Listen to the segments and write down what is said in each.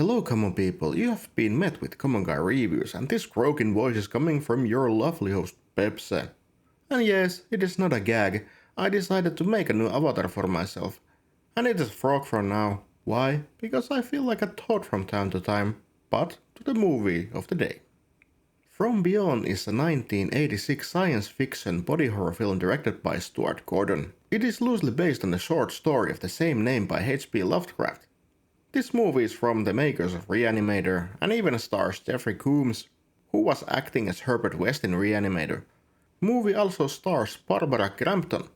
Hello common people, you have been met with Common Guy Reviews and this croaking voice is coming from your lovely host Pepse. And yes, it is not a gag, I decided to make a new avatar for myself. And it is frog for now. Why? Because I feel like a toad from time to time. But to the movie of the day. From Beyond is a 1986 science fiction body horror film directed by Stuart Gordon. It is loosely based on the short story of the same name by H.P. Lovecraft. This movie is from the makers of Reanimator and even stars Jeffrey Combs, who was acting as Herbert West in Reanimator. Movie also stars Barbara Crampton,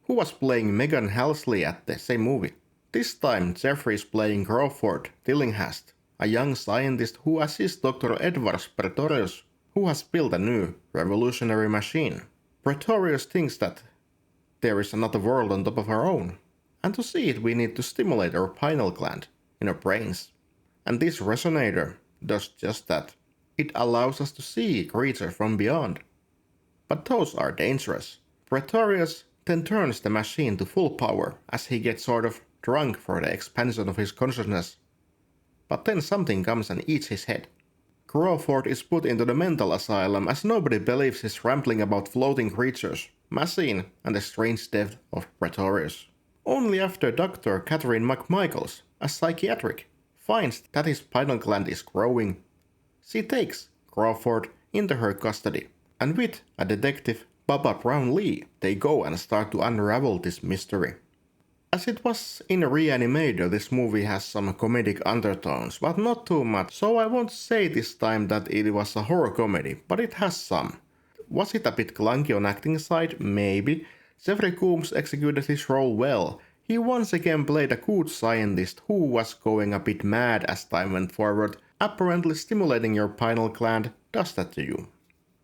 who was playing Megan Halsey at the same movie. This time Jeffrey is playing Crawford Tillinghast, a young scientist who assists Dr. Edwards Pretorius, who has built a new, revolutionary machine. Pretorius thinks that there is another world on top of our own, and to see it we need to stimulate our pineal gland in our brains. And this resonator does just that. It allows us to see creatures from beyond. But those are dangerous. Pretorius then turns the machine to full power as he gets sort of drunk for the expansion of his consciousness. But then something comes and eats his head. Crawford is put into the mental asylum as nobody believes his rambling about floating creatures, machine, and the strange death of Pretorius. Only after Dr. Catherine McMichaels, a psychiatric, finds that his pineal gland is growing, she takes Crawford into her custody, and with a detective, Baba Brown Lee, they go and start to unravel this mystery. As it was in Reanimator, this movie has some comedic undertones, but not too much, so I won't say this time that it was a horror comedy, but it has some. Was it a bit clunky on acting side? Maybe. Jeffrey Combs executed his role well. He once again played a good scientist who was going a bit mad as time went forward. Apparently stimulating your pineal gland does that to you.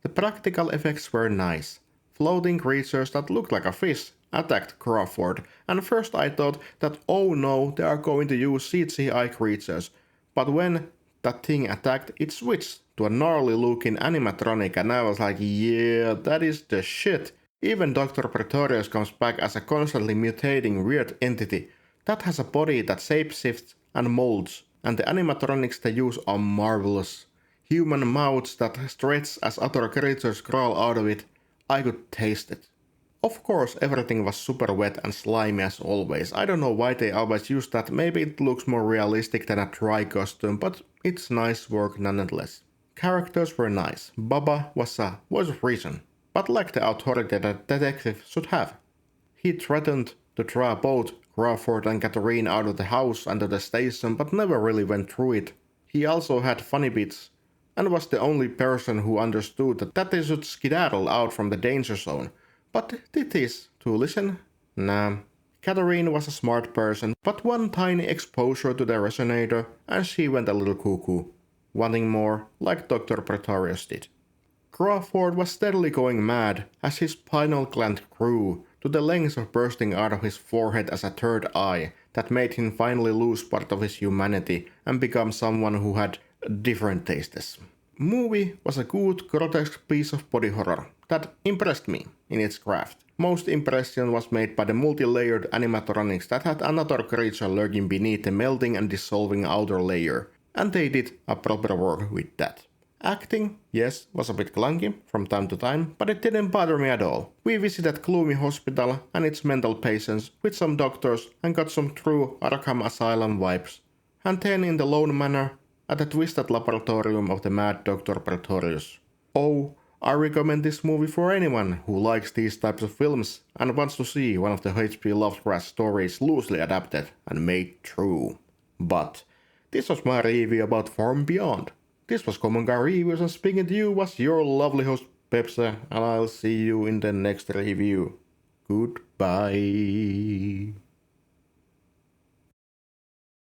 The practical effects were nice. Floating creatures that looked like a fish attacked Crawford, and first I thought that oh no, they are going to use CGI creatures, but when that thing attacked, it switched to a gnarly looking animatronic and I was like, yeah, that is the shit. Even Dr. Pretorius comes back as a constantly mutating weird entity that has a body that shapeshifts and molds, and the animatronics they use are marvelous. Human mouths that stretch as other creatures crawl out of it. I could taste it. Of course everything was super wet and slimy as always. I don't know why they always use that, maybe it looks more realistic than a dry costume, but it's nice work nonetheless. Characters were nice. Baba was a voice of reason, but lacked the authority that a detective should have. He threatened to draw both Crawford and Catherine out of the house and to the station, but never really went through it. He also had funny bits, and was the only person who understood that they should skedaddle out from the danger zone. But did this to listen? Nah. Catherine was a smart person, but one tiny exposure to the resonator and she went a little cuckoo, wanting more, like Dr. Pretorius did. Crawford was steadily going mad as his pineal gland grew to the length of bursting out of his forehead as a third eye that made him finally lose part of his humanity and become someone who had different tastes. Movie was a good, grotesque piece of body horror that impressed me in its craft. Most impression was made by the multi-layered animatronics that had another creature lurking beneath the melting and dissolving outer layer, and they did a proper work with that. Acting, yes, was a bit clunky from time to time, but it didn't bother me at all. We visited gloomy hospital and its mental patients with some doctors and got some true Arkham Asylum vibes. And then in the Lone Manor, at the twisted laboratorium of the mad Dr. Pretorius. Oh, I recommend this movie for anyone who likes these types of films and wants to see one of the H.P. Lovecraft stories loosely adapted and made true. But this was my review about From Beyond. This was Common Guy Reviews and speaking to you was your lovely host Pepse, and I'll see you in the next review. Goodbye.